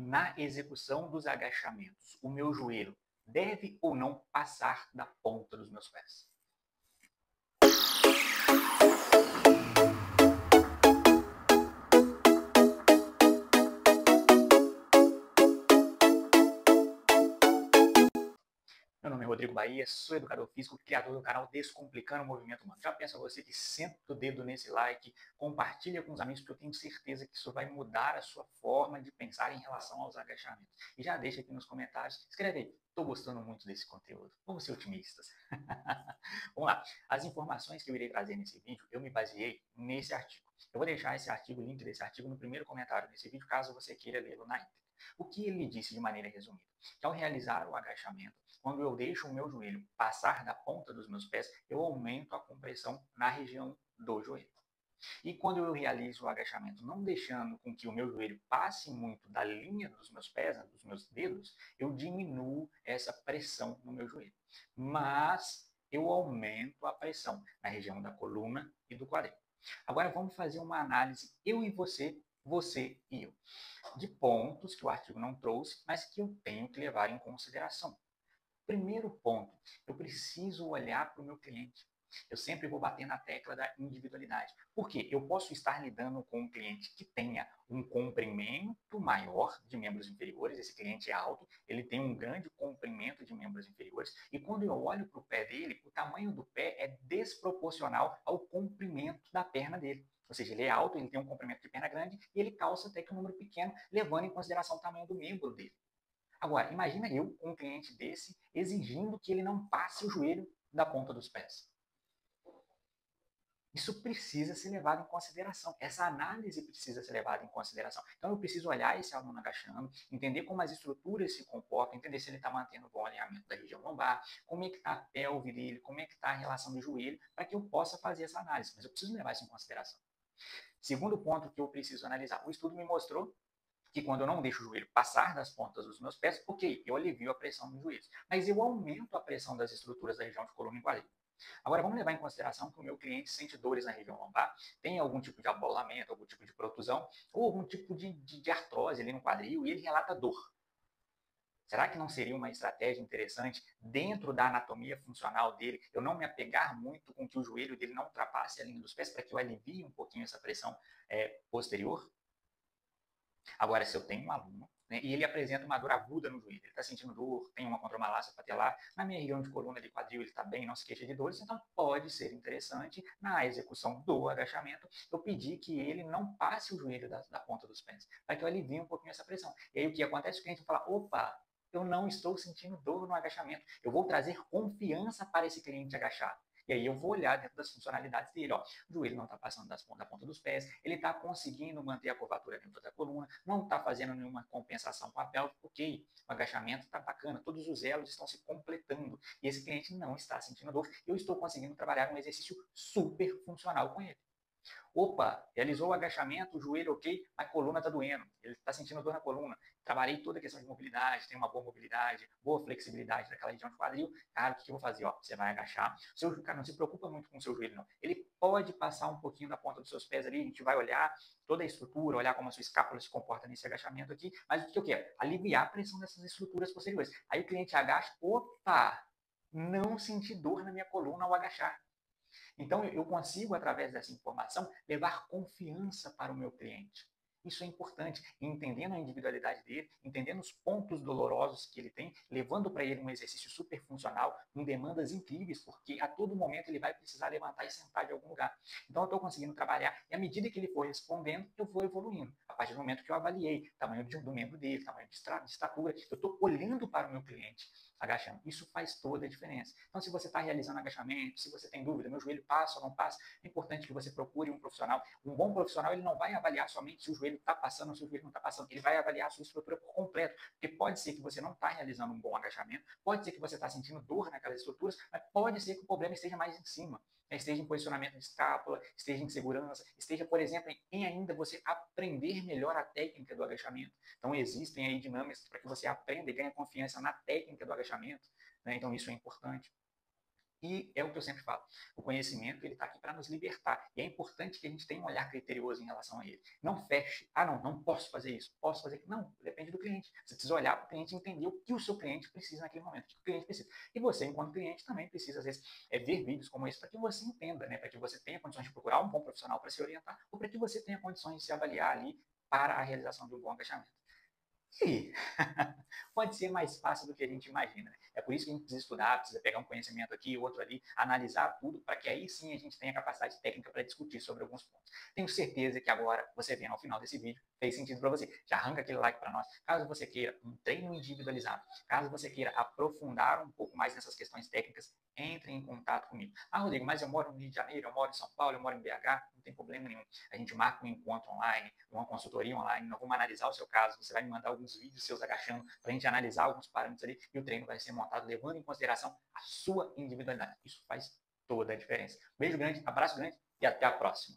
Na execução dos agachamentos, o meu joelho deve ou não passar da ponta dos meus pés? Meu nome é Rodrigo Bahia, sou educador físico, criador do canal Descomplicando o Movimento Humano. Já peço a você que senta o dedo nesse like, compartilha com os amigos, porque eu tenho certeza que isso vai mudar a sua forma de pensar em relação aos agachamentos. E já deixa aqui nos comentários, escreve aí, estou gostando muito desse conteúdo. Vamos ser otimistas. Vamos lá, as informações que eu irei trazer nesse vídeo, eu me baseei nesse artigo. Eu vou deixar esse artigo, o link desse artigo, no primeiro comentário desse vídeo, caso você queira lê-lo na íntegra. O que ele disse de maneira resumida? Que ao realizar o agachamento, quando eu deixo o meu joelho passar da ponta dos meus pés, eu aumento a compressão na região do joelho. E quando eu realizo o agachamento, não deixando com que o meu joelho passe muito da linha dos meus pés, dos meus dedos, eu diminuo essa pressão no meu joelho. Mas eu aumento a pressão na região da coluna e do quadril. Agora vamos fazer uma análise, eu e você, você e eu, de pontos que o artigo não trouxe, mas que eu tenho que levar em consideração. Primeiro ponto, eu preciso olhar para o meu cliente. Eu sempre vou bater na tecla da individualidade. Por quê? Eu posso estar lidando com um cliente que tenha um comprimento maior de membros inferiores, esse cliente é alto, ele tem um grande comprimento de membros inferiores, e quando eu olho para o pé dele, o tamanho do pé é desproporcional ao comprimento da perna dele. Ou seja, ele é alto, ele tem um comprimento de perna grande e ele calça até que um número pequeno, levando em consideração o tamanho do membro dele. Agora, imagina eu com um cliente desse exigindo que ele não passe o joelho da ponta dos pés. Isso precisa ser levado em consideração. Essa análise precisa ser levada em consideração. Então, eu preciso olhar esse aluno agachando, entender como as estruturas se comportam, entender se ele está mantendo um bom alinhamento da região lombar, como é que está a pelve dele, como é que está a relação do joelho, para que eu possa fazer essa análise. Mas eu preciso levar isso em consideração. Segundo ponto que eu preciso analisar. O estudo me mostrou que quando eu não deixo o joelho passar das pontas dos meus pés, ok, eu alivio a pressão nos joelhos, mas eu aumento a pressão das estruturas da região de coluna e quadril. Agora, vamos levar em consideração que o meu cliente sente dores na região lombar, tem algum tipo de abolamento, algum tipo de protusão, ou algum tipo de artrose ali no quadril, e ele relata dor. Será que não seria uma estratégia interessante, dentro da anatomia funcional dele, eu não me apegar muito com que o joelho dele não ultrapasse a linha dos pés, para que eu alivie um pouquinho essa pressão posterior? Agora, se eu tenho um aluno, né, e ele apresenta uma dor aguda no joelho, ele está sentindo dor, tem uma condromalácia patelar, na minha região de coluna de quadril ele está bem, não se queixa de dores, então pode ser interessante, na execução do agachamento, eu pedir que ele não passe o joelho da ponta dos pés, para que eu alivie um pouquinho essa pressão. E aí o que acontece? O cliente vai falar, opa, eu não estou sentindo dor no agachamento, eu vou trazer confiança para esse cliente agachar. E aí eu vou olhar dentro das funcionalidades dele, ó, o joelho não está passando da ponta dos pés, ele está conseguindo manter a curvatura dentro da coluna, não está fazendo nenhuma compensação com a pelve, ok, o agachamento está bacana, todos os elos estão se completando, e esse cliente não está sentindo dor, eu estou conseguindo trabalhar um exercício super funcional com ele. Opa, realizou o agachamento, o joelho ok, a coluna está doendo, ele está sentindo dor na coluna. Trabalhei toda a questão de mobilidade, tem uma boa mobilidade, boa flexibilidade daquela região de quadril. Cara, o que eu vou fazer? Ó, você vai agachar. Cara, não se preocupa muito com o seu joelho, não. Ele pode passar um pouquinho da ponta dos seus pés ali, a gente vai olhar toda a estrutura, olhar como a sua escápula se comporta nesse agachamento aqui, mas o que eu quero? Aliviar a pressão dessas estruturas posteriores. Aí o cliente agacha, opa, não senti dor na minha coluna ao agachar. Então, eu consigo, através dessa informação, levar confiança para o meu cliente. Isso é importante, entendendo a individualidade dele, entendendo os pontos dolorosos que ele tem, levando para ele um exercício super funcional, com demandas incríveis, porque a todo momento ele vai precisar levantar e sentar de algum lugar. Então, eu estou conseguindo trabalhar, e à medida que ele for respondendo, eu vou evoluindo. A partir do momento que eu avaliei tamanho do membro dele, tamanho de estatura, eu estou olhando para o meu cliente agachando. Isso faz toda a diferença. Então, se você está realizando agachamento, se você tem dúvida, meu joelho passa ou não passa, é importante que você procure um profissional. Um bom profissional, ele não vai avaliar somente se o joelho está passando ou se o joelho não está passando. Ele vai avaliar a sua estrutura por completo. Porque pode ser que você não está realizando um bom agachamento, pode ser que você está sentindo dor naquelas estruturas, mas pode ser que o problema esteja mais em cima. Esteja em posicionamento de escápula, esteja em segurança, esteja, por exemplo, em ainda você aprender melhor a técnica do agachamento. Então, existem aí dinâmicas para que você aprenda e ganhe confiança na técnica do agachamento, né? Então, isso é importante. E é o que eu sempre falo, o conhecimento ele está aqui para nos libertar, e é importante que a gente tenha um olhar criterioso em relação a ele. Não feche, não posso fazer isso, posso fazer aquilo. Não, depende do cliente. Você precisa olhar para o cliente e entender o que o seu cliente precisa naquele momento, o que o cliente precisa. E você, enquanto cliente, também precisa, às vezes, ver vídeos como esse para que você entenda, né? Para que você tenha condições de procurar um bom profissional para se orientar, ou para que você tenha condições de se avaliar ali para a realização de um bom engajamento. E pode ser mais fácil do que a gente imagina. É por isso que a gente precisa estudar, precisa pegar um conhecimento aqui, outro ali, analisar tudo, para que aí sim a gente tenha capacidade técnica para discutir sobre alguns pontos. Tenho certeza que agora, você vendo ao final desse vídeo, fez sentido para você. Já arranca aquele like para nós. Caso você queira um treino individualizado, caso você queira aprofundar um pouco mais nessas questões técnicas, entre em contato comigo. Rodrigo, mas eu moro no Rio de Janeiro, eu moro em São Paulo, eu moro em BH, não tem problema nenhum. A gente marca um encontro online, uma consultoria online, nós vamos analisar o seu caso, você vai me mandar alguns vídeos seus agachando para a gente analisar alguns parâmetros ali e o treino vai ser montado levando em consideração a sua individualidade. Isso faz toda a diferença. Beijo grande, abraço grande e até a próxima.